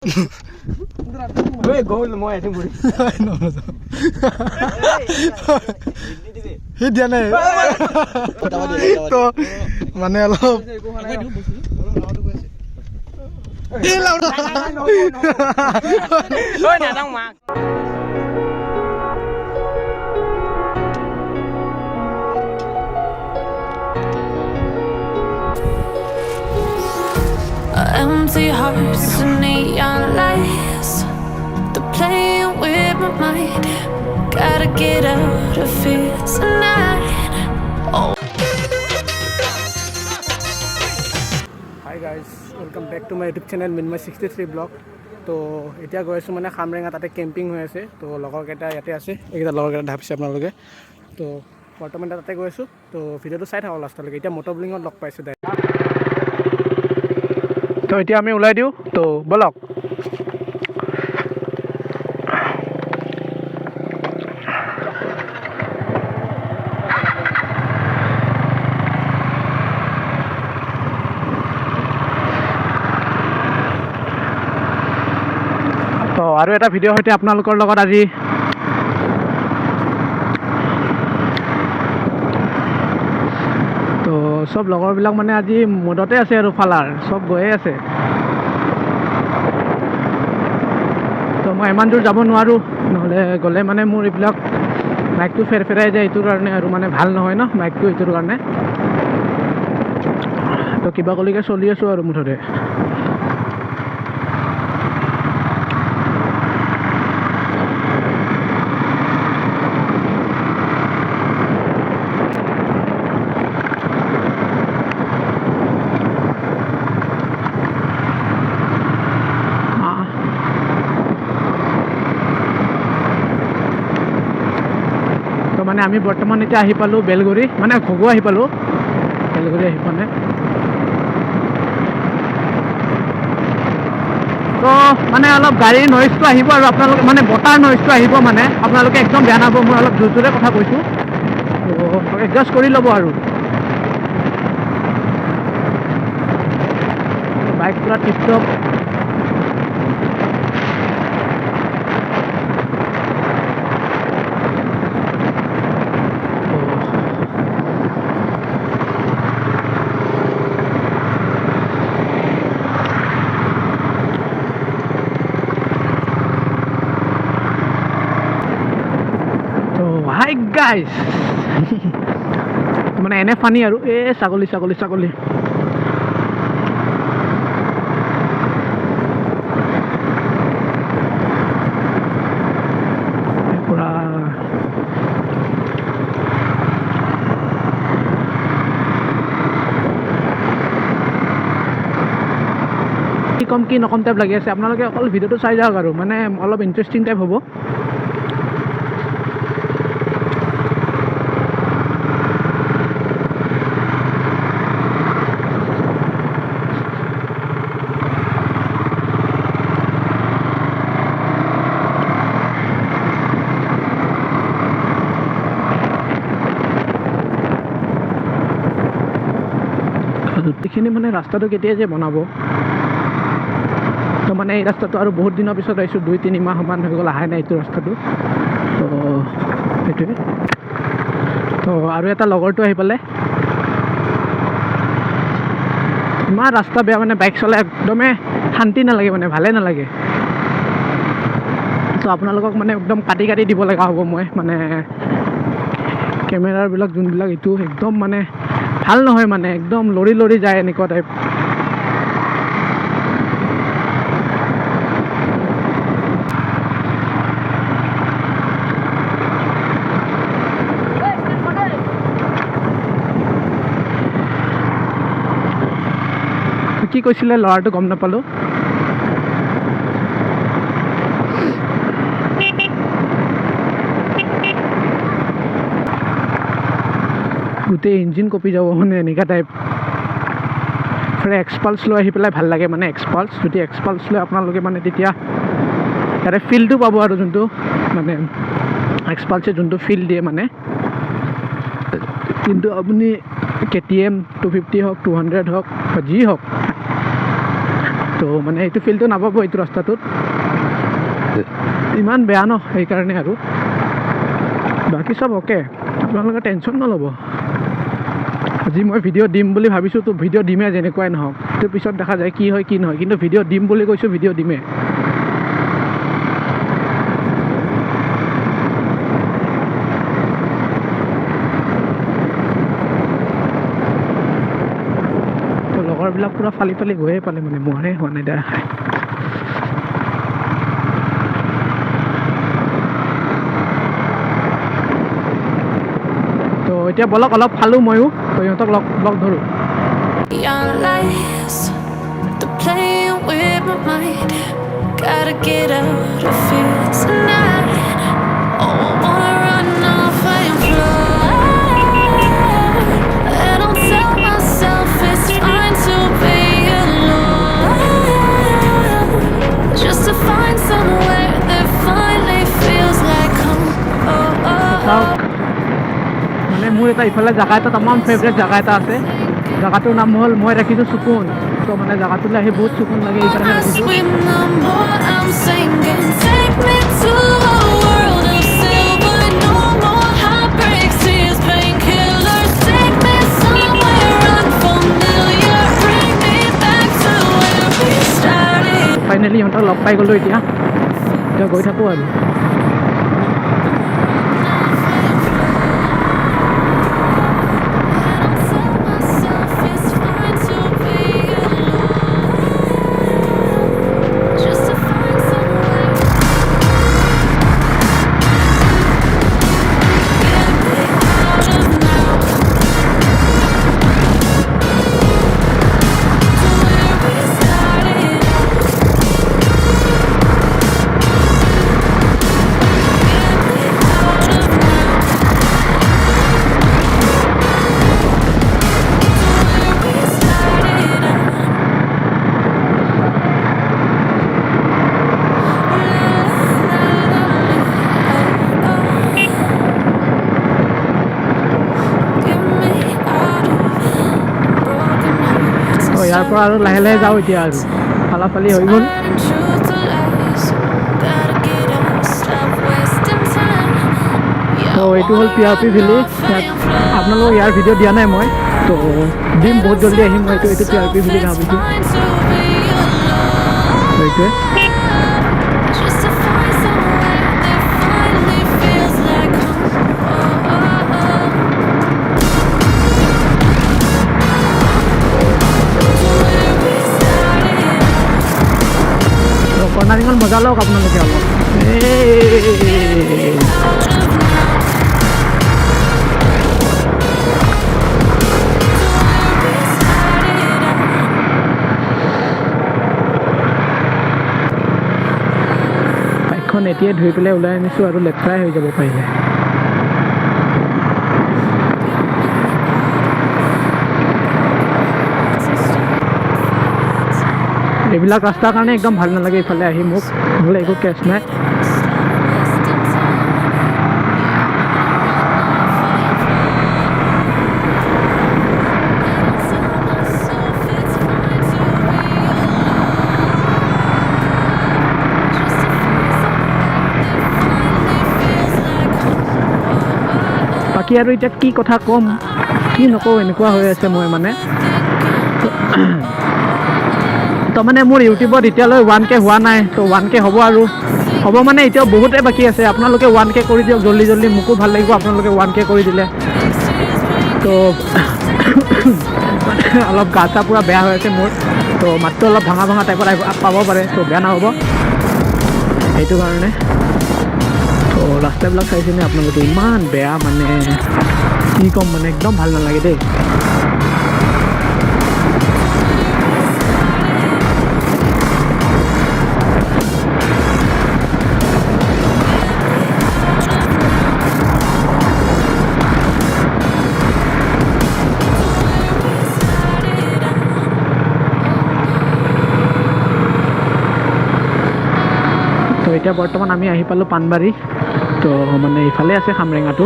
Gue goal mau aja muri. Hit dia নাই তো মানে অলপ Ôi nhà đông mà. Empty hearts and neon lights, they're playing with my mind. Gotta get out of here tonight. Oh. Hi guys, welcome back to my YouTube channel Minmay 63 blog. তো এতিয়া গৈ আছোঁ মানে খামৰেঙা তাতে camping হৈ আছে তো লগৰকেইটা ইয়াতে আছে এইকেইটা লগৰকেইটা ঢাপিছে আপোনালোকে তো বৰ্তমান তাতে গৈ আছোঁ তো ভিডিঅ'টো চাই থাকক লাষ্টলৈকে এতিয়া মটৰব্লিঙত লগ পাইছোঁ দাই তো এতিয়া আমি ওলাই দিওঁ তো বলক তো আৰু এটা ভিডিঅ' সৈতে আপোনালোকৰ লগত আজি তো সব লগৰবিলাক মানে আজি মুডতে আছে আৰু ফালাৰ সব গৈয়ে আছে তো মই ইমান দূৰ যাব নোৱাৰোঁ নহ'লে গ'লে মানে মোৰ এইবিলাক বাইকটো ফেৰফেৰাই যায় এইটোৰ কাৰণে আৰু মানে ভাল নহয় ন বাইকটো এইটোৰ কাৰণে তো কিবা কলিকে চলি আছোঁ আৰু মুঠতে মানে আমি বৰ্তমান এতিয়া আহি পালোঁ বেলগুৰি মানে ঘগু আহি পালোঁ বেলগুৰি আহি পোৱা নাই তো মানে অলপ গাড়ীৰ নইজটো আহিব আৰু আপোনালোকে মানে বতাৰ নইজটো আহিব মানে আপোনালোকে একদম বেয়া নাপাব মই অলপ জোৰে জোৰে কথা কৈছোঁ তো এডজাষ্ট কৰি ল'ব আৰু বাইক পুৰা টিপটপ হাই গাইজ মানে এনে ফানি আৰু ছাগলী ছাগলী ছাগলী পুৰা কি কম কি নকম টাইপ লাগি আছে আপোনালোকে অকল ভিডিঅ'টো চাই যাওক আৰু মানে অলপ ইণ্টাৰেষ্টিং টাইপ হ'ব এইখিনি মানে ৰাস্তাটো কেতিয়া যে বনাব তো মানে এই ৰাস্তাটো আৰু বহুত দিনৰ পিছত আহিছোঁ 2-3 মাহ মান হৈ গ'ল আহাই নাই এইটো ৰাস্তাটো তো সেইটোৱে তো আৰু এটা লগৰটো আহি পালে ইমান ৰাস্তা বেয়া মানে বাইক চলাই একদমেই শান্তি নালাগে মানে ভালে নালাগে তো আপোনালোকক মানে একদম কাটি কাটি দিব লগা হ'ব মই মানে কেমেৰাবিলাক যোনবিলাক এইটো একদম মানে ভাল নহয় মানে একদম লৰি লৰি যায় এনেকুৱা টাইপ কি কৈছিলে ল'ৰাটো গম নাপালোঁ গোটেই ইঞ্জিন কপি যাব মানে এনেকুৱা টাইপ এক্সপালছ লৈ আহি পেলাই ভাল লাগে মানে এক্সপালছ যদি এক্সপালছ লৈ আপোনালোকে মানে তেতিয়া তাৰে ফিলটো পাব আৰু যোনটো মানে এক্সপালছে যোনটো ফিল দিয়ে মানে কিন্তু আপুনি KTM 250 হওক 200 হওক বা যি হওক তো মানে এইটো ফিল্ডটো নাপাব এইটো ৰাস্তাটোত ইমান বেয়া ন সেইকাৰণে আৰু বাকী চব অ'কে আপোনালোকে টেনশ্যন নল'ব আজি মই ভিডিঅ' দিম বুলি ভাবিছোঁ তো ভিডিঅ' দিমে যেনেকুৱাই নহওক তো পিছত দেখা যায় কি হয় কি নহয় কিন্তু ভিডিঅ' দিম বুলি কৈছোঁ ভিডিঅ' দিমে তো লগৰবিলাক পূৰা ফালি ফালি গৈয়ে পালে মানে মোৰহে হোৱা নাই দেখা তো এতিয়া বলক অলপ ফালোঁ ময়ো তো সিহঁতক লগ ধৰোঁ Young lies, they're playing with my mind. Gotta get out of here tonight. Oh, I wanna run off and fly. I don't tell myself it's fine to be alone, just to find somewhere that finally feels like home. Oh, oh, oh. মানে মোৰ এটা ইফালে জেগা এটা তামাম favourite জেগা এটা আছে জেগাটোৰ নাম হ'ল মই ৰাখিছোঁ চুকুন তো মানে জেগাটোলৈ আহি বহুত চুকুন লাগে এইকাৰণে I ৰাখিছোঁ swim the more I'm sinking. Take me to a world of silver. No more heartbreaks, tears, painkillers. Take me somewhere unfamiliar. Bring me back to where we started. Finally সিহঁতক লগ পাই গ'লোঁ এতিয়া গৈ থাকোঁ আৰু ইয়াৰ পৰা আৰু লাহে লাহে যাওঁ এতিয়া আৰু ফালাফালি হৈ গ'ল তো এইটো হ'ল PRP ভেলি ইয়াত আপোনালোকক ইয়াৰ ভিডিঅ' দিয়া নাই মই তো দিম বহুত জলদি আহিম মই এইটো PRP ভেলি ভাবিছোঁ সেইটোৱে কৰ্ণাৰিঙত মজা লওক আপোনালোকে অলপ বাইকখন এতিয়াই ধুই পেলাই ওলাই আনিছোঁ আৰু লেতেৰাই হৈ যাব পাৰিলে এইবিলাক ৰাস্তাৰ কাৰণে একদম ভাল নালাগে ইফালে আহি মোক নহ'লে একো কেছ নাই বাকী আৰু এতিয়া কি কথা ক'ম কি নকওঁ এনেকুৱা হৈ আছে মই মানে তো মানে মোৰ ইউটিউবত এতিয়ালৈ 1K হোৱা নাই তো 1K হ'ব আৰু হ'ব মানে এতিয়াও বহুতেই বাকী আছে আপোনালোকে 1K কৰি দিয়ক জল্দি জল্দি মোকো ভাল লাগিব আপোনালোকে 1K কৰি দিলে তো অলপ গা চা পূৰা বেয়া হৈ আছে মোৰ তো মাতটো অলপ ভাঙা ভাঙা টাইপত পাব পাৰে তো বেয়া নহ'ব সেইটো কাৰণে তো ৰাস্তাবিলাক চাইছেনে আপোনালোকে ইমান বেয়া মানে কি ক'ম মানে একদম ভাল নালাগে দেই তো এতিয়া বৰ্তমান আমি আহি পালোঁ পাণবাৰী তো মানে ইফালে আছে খামৰেঙাটো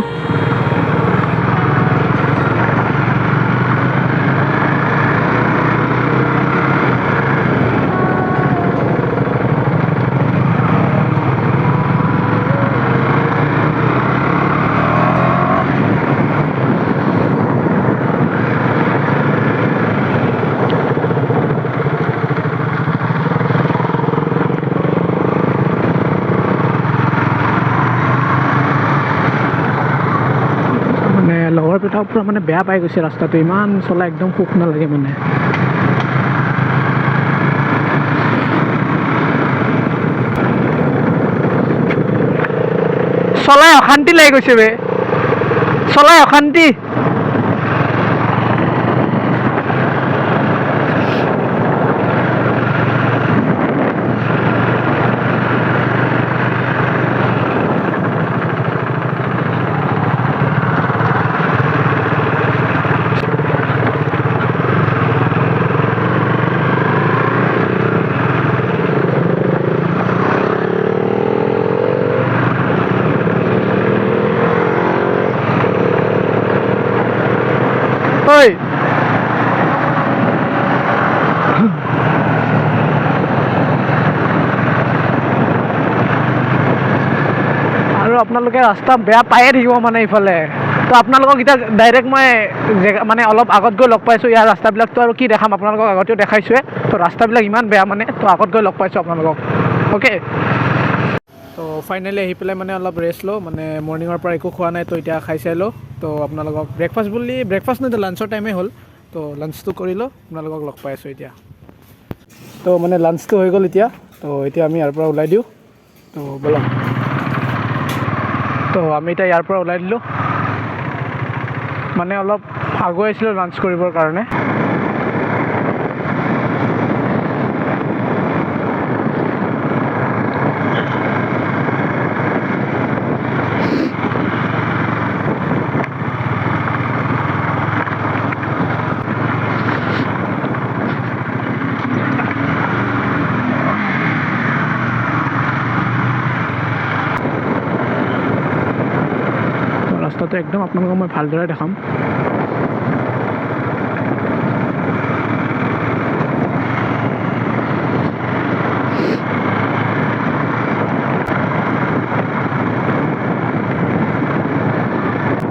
এটা পূৰা মানে বেয়া পাই গৈছে ৰাস্তাটো, ইমান চলা একদম সুখ নালাগে মানে। চলাই অশান্তি লাগি গৈছে বে, চলাই অশান্তি। ঐ আৰু আপোনালোকে ৰাস্তা বেয়া পায়ে থাকিব মানে ইফালে। তো আপোনালোকক এতিয়া ডাইৰেক্ট মই জেগা মানে অলপ আগত গৈ লগ পাইছোঁ। ইয়াৰ ৰাস্তাবিলাকতো আৰু কি দেখাম, আপোনালোকক আগতেও দেখাইছোৱে। তো ৰাস্তাবিলাক ইমান বেয়া মানে, তো আগত গৈ লগ পাইছোঁ আপোনালোকক। অ'কে, তো ফাইনেলি আহি পেলাই মানে অলপ ৰেষ্ট লওঁ, মানে মৰ্ণিঙৰ পৰা একো খোৱা নাই, তো এতিয়া খাই চাই লওঁ। তো আপোনালোকক ব্ৰেকফাষ্ট নহয়, লাঞ্চৰ টাইমেই হ'ল। তো লাঞ্চটো কৰি লওঁ, আপোনালোকক লগ পাই আছোঁ এতিয়া। তো মানে লাঞ্চটো হৈ গ'ল এতিয়া, তো এতিয়া আমি ইয়াৰ পৰা ওলাই দিওঁ। তো ব'লক, তো আমি এতিয়া ইয়াৰ পৰা ওলাই দিলোঁ, মানে অলপ আগুৱাই আছিলোঁ লাঞ্চ কৰিবৰ কাৰণে। ৰাস্তাটো একদম আপোনালোকক মই ভালদৰে দেখাম।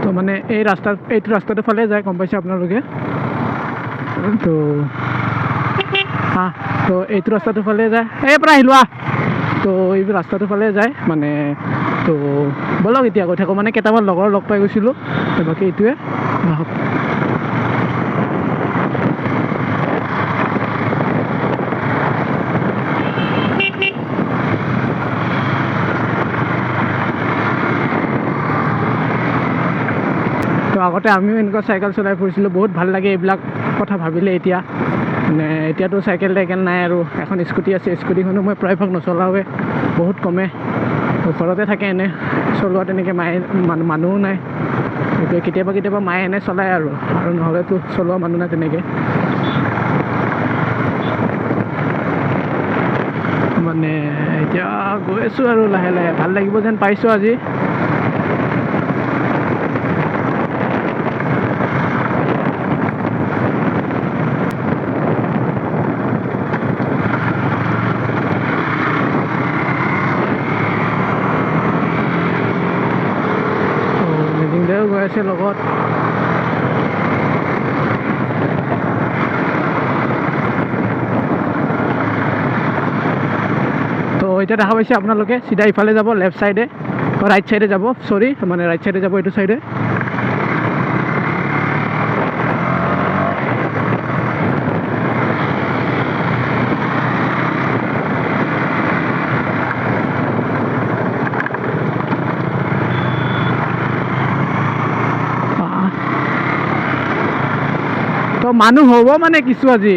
তো মানে এইটো ৰাস্তাটোৰ ফালে যায়, গম পাইছে আপোনালোকে। তো তো এইটো ৰাস্তাটোৰ ফালে যায়, এই পৰা আহিলোৱা। তো এই ৰাস্তাটোৰ ফালে যায় মানে। তো ব'লক এতিয়া গৈ থাকোঁ, মানে কেইটামান লগৰ লগ পাই গৈছিলোঁ, বাকী এইটোৱে বাহক। তো আগতে আমিও এনেকুৱা চাইকেল চলাই ফুৰিছিলোঁ, বহুত ভাল লাগে এইবিলাক কথা ভাবিলে এতিয়া। মানে এতিয়াতো চাইকেল নাই আৰু, এখন স্কুটি আছে। স্কুটিখনো মই প্ৰায়ভাগ নচলাওঁৱে, বহুত কমে। ঘৰতে থাকে এনে চলোৱা, তেনেকৈ মানুহো নাই। গতিকে কেতিয়াবা মায়ে এনে চলায় আৰু নহ'লেতো চলোৱা মানুহ নাই তেনেকৈ। মানে এতিয়া গৈ আছোঁ আৰু লাহে লাহে, ভাল লাগিব যেন পাইছোঁ আজি। গৈ আছে লগত। তো এতিয়া দেখা পাইছে আপোনালোকে, চিধা ইফালে যাব, লেফ্ট চাইডে, ৰাইট চাইডে যাব, চৰি মানে ৰাইট চাইডে যাব, এইটো চাইডে। তো মানুহ হ'ব মানে কিছু আজি।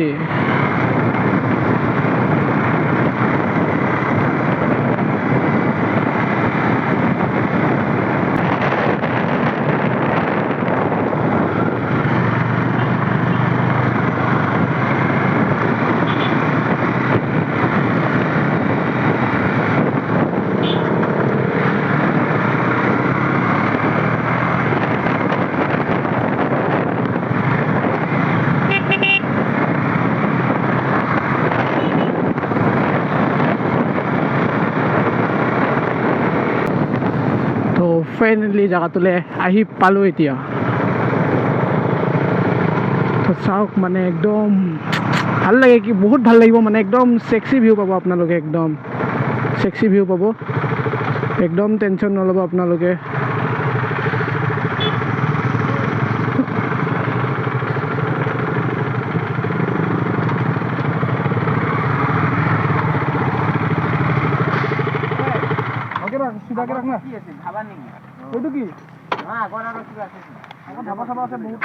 ফাইনেলি জেগাটোলৈ আহি পালোঁ এতিয়া। তো চাওক মানে একদম ভাল লাগে, কি বহুত ভাল লাগিব মানে, একদম সেক্সি ভিউ পাব আপোনালোকে, একদম সেক্সি ভিউ পাব, একদম টেনশ্যন নল'ব আপোনালোকে। সিধাকে ৰাখ না কি আছে ধাবা নেকি এইটো কি আগৰ আৰু কিবা আছে আকৌ ধাবা চাবা আছে বহুত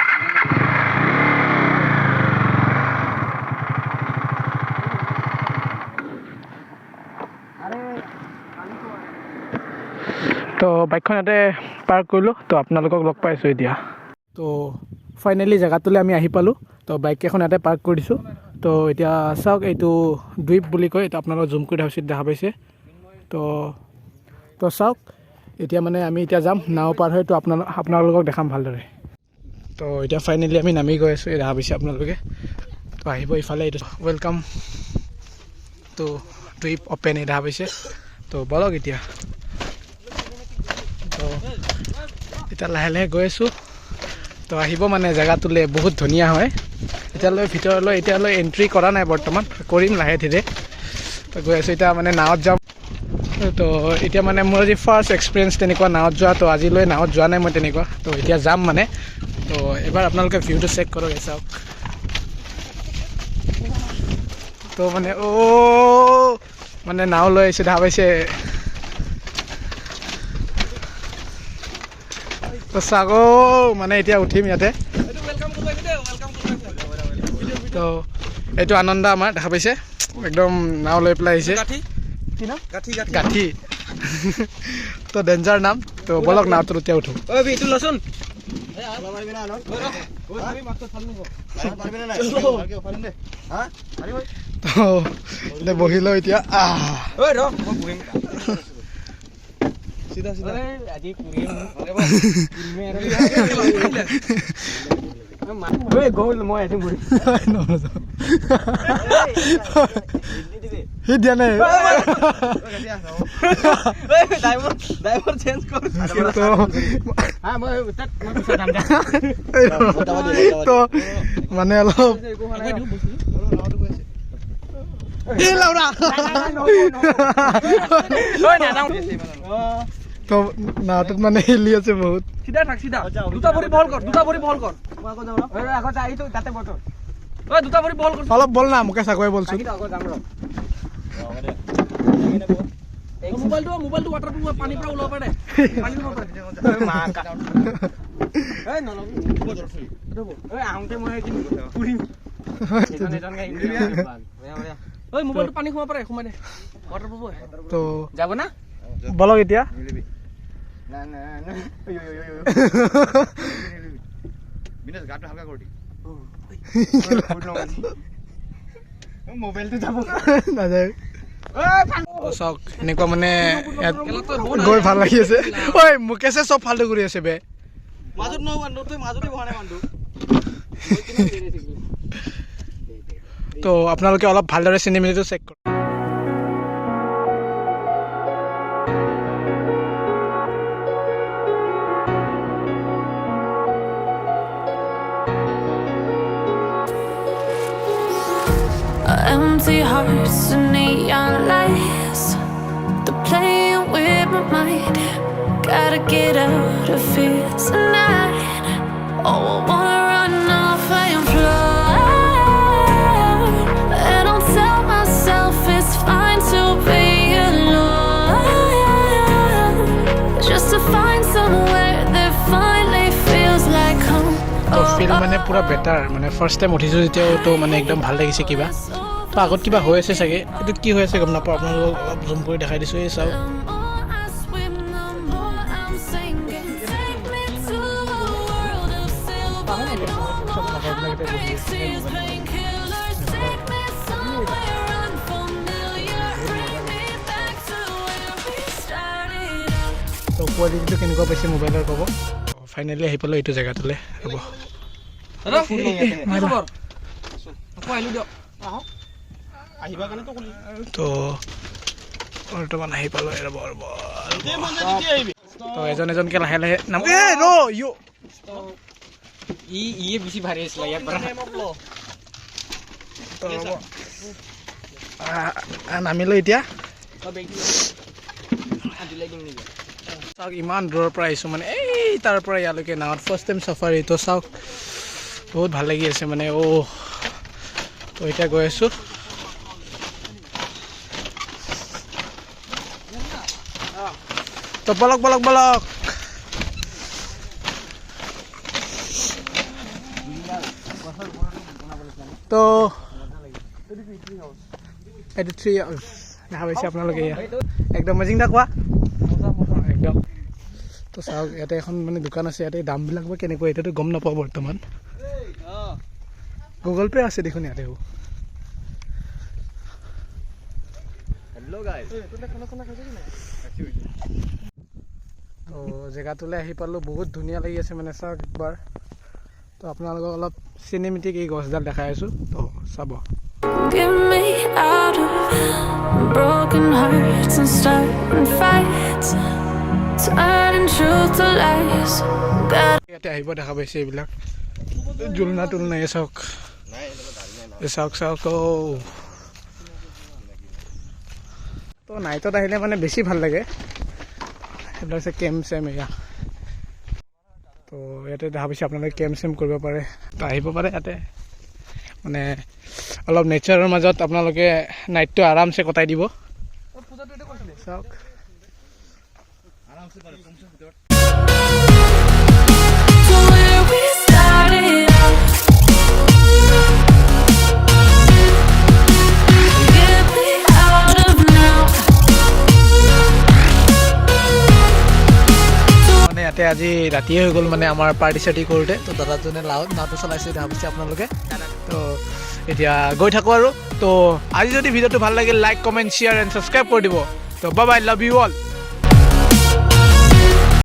তো বাইকখন ইয়াতে পাৰ্ক কৰিলোঁ তো আপোনালোকক লগ পাইছোঁ এতিয়া তো ফাইনেলি জেগাটোলৈ আমি আহি পালোঁ তো বাইককেইখন ইয়াতে পাৰ্ক কৰি দিছোঁ তো এতিয়া চাওক এইটো দ্বীপ বুলি কয় এইটো আপোনালোকক জুম কৰি দেখা পাইছে তো চাওক এতিয়া মানে আমি এতিয়া যাম নাও পাৰ হৈ তো আপোনালোকক দেখাম ভালদৰে তো এতিয়া ফাইনেলি আমি নামি গৈ আছোঁ দেখা পাইছে আপোনালোকে তো আহিব ইফালে এইটো ৱেলকাম তো দ্বীপ অপেন দেখা পাইছে তো বলক এতিয়া তো এতিয়া লাহে লাহে গৈ আছোঁ তো আহিব মানে জেগাটোলৈ বহুত ধুনীয়া হয় এতিয়ালৈ ভিতৰলৈ এতিয়ালৈ এণ্ট্ৰি কৰা নাই বৰ্তমান কৰিম লাহে ধীৰে তো গৈ আছোঁ এতিয়া মানে নাৱত যাম তো এতিয়া মানে মোৰ আজি ফাৰ্ষ্ট এক্সপিৰিয়েঞ্চ তেনেকুৱা নাৱত যোৱা তো আজিলৈ নাৱত যোৱা নাই মই তেনেকুৱা তো এতিয়া যাম মানে তো এবাৰ আপোনালোকে ভিউটো চেক কৰক চাওক তো মানে মানে নাও লৈ আহিছোঁ দেখা পাইছে তো চাওক মানে এতিয়া উঠিম ইয়াতে তো এইটো আনন্দ আমাৰ দেখা পাইছে একদম নাও লৈ পেলাই আহিছে গাঠি তো ডেঞ্জাৰ নাম তো বলক নাওটোত এতিয়া উঠো তো বহিলো এতিয়া সি দিয়া নাই মানে অলপ তো নাওটোত মানে হিলি আছে বহুত অলপ বল না মোকে চাকৰি বলচোন মোবাইলটো ৱাটাৰপ্ৰুফ পানীৰ পৰা ওলাব পাৰে মোবাইলটো পানী সোমাব পাৰে সোমাই দে ৱাটাৰপ্ৰুফ তো যাব না বলক এতিয়া মোবাইলটো যাব নাযায় চাওক এনেকুৱা মানে ইয়াত গৈ ভাল লাগি আছে ঐ মুকেশে চব ফাল্টু কৰি আছে বে তো আপোনালোকে অলপ ভালদৰে চিনেমেটিটো চেক কৰক Empty hearts and neon lights, they're playing with my mind. Gotta get out of here tonight. Oh, I wanna run off and fly. And I'll tell myself it's fine to be alone, just to find somewhere that finally feels like home. তো film মানে পুৰা better মানে first time উঠিছোঁ যেতিয়াও তো মানে একদম ভাল লাগিছে কিবা তো আগত কিবা হৈ আছে চাগে এইটো কি হৈ আছে গম নাপাওঁ আপোনালোকক অলপ জুম কৰি দেখাই দিছোঁ এই চাওক তো কোৱালিটিটো কেনেকুৱা পাইছে মোবাইলৰ ক'ব ফাইনেলি আহি পালোঁ এইটো জেগাটোলৈ হ'ব তো বৰ্তমান আহি পালোঁ তো এজন এজনকৈ লাহে লাহে নাম বেছি ভাৰী আছিলে ইয়াৰ পৰা নামিলোঁ এতিয়া চাওক ইমান দূৰৰ পৰা আহিছোঁ মানে এই তাৰ পৰা ইয়ালৈকে নাৱত ফাৰ্ষ্ট টাইম চাফাৰী তো চাওক বহুত ভাল লাগি আছে মানে তো এতিয়া গৈ আছোঁ তো বলক বলক বলক তো এইটো 3 ইয়াৰ্ছ দেখা পাইছে আপোনালোকে ইয়াত একদম মেজিং দা কোৱা একদম তো চাওক ইয়াতে এখন মানে দোকান আছে ইয়াতে দামবিলাক বা কেনেকুৱা এতিয়াতো গম নাপাওঁ বৰ্তমান গুগল পে আছে দেখোন ইয়াতে हेलो गाइस তো জেগাটোলৈ আহি পালোঁ বহুত ধুনীয়া লাগি আছে মানে চাওক একবাৰ তো আপোনালোকক অলপ চিনেমেটিক এই গছডাল দেখাই আছোঁ তো চাব Get me out of broken hearts and starting fights, turning truth to lies. ইয়াতে আহিব দেখা পাইছে এইবিলাক জুলনা তুলনা এই চাওক চাওক তো নাইটত আহিলে মানে বেছি ভাল লাগে এইবিলাক আছে কেম্প চেম এয়া তো ইয়াতে দেখা পাইছে আপোনালোকে কেম্প চেম কৰিব পাৰে তো আহিব পাৰে ইয়াতে মানে অলপ নেচাৰৰ মাজত আপোনালোকে নাইটটো আৰামছে কটাই দিব চাওক So where we started out, get me out of now. মানে ইয়াতে আজি ৰাতিয়ে হৈ গ'ল মানে আমাৰ পাৰ্টি চাৰ্টি কৰোঁতে তো দাদাজনে নাওটো চলাইছে দেখা পাইছে আপোনালোকে তো এতিয়া গৈ থাকোঁ আৰু তো আজি যদি ভিডিঅ'টো ভাল লাগিল like comment share and subscribe কৰি দিব তো bye bye love you all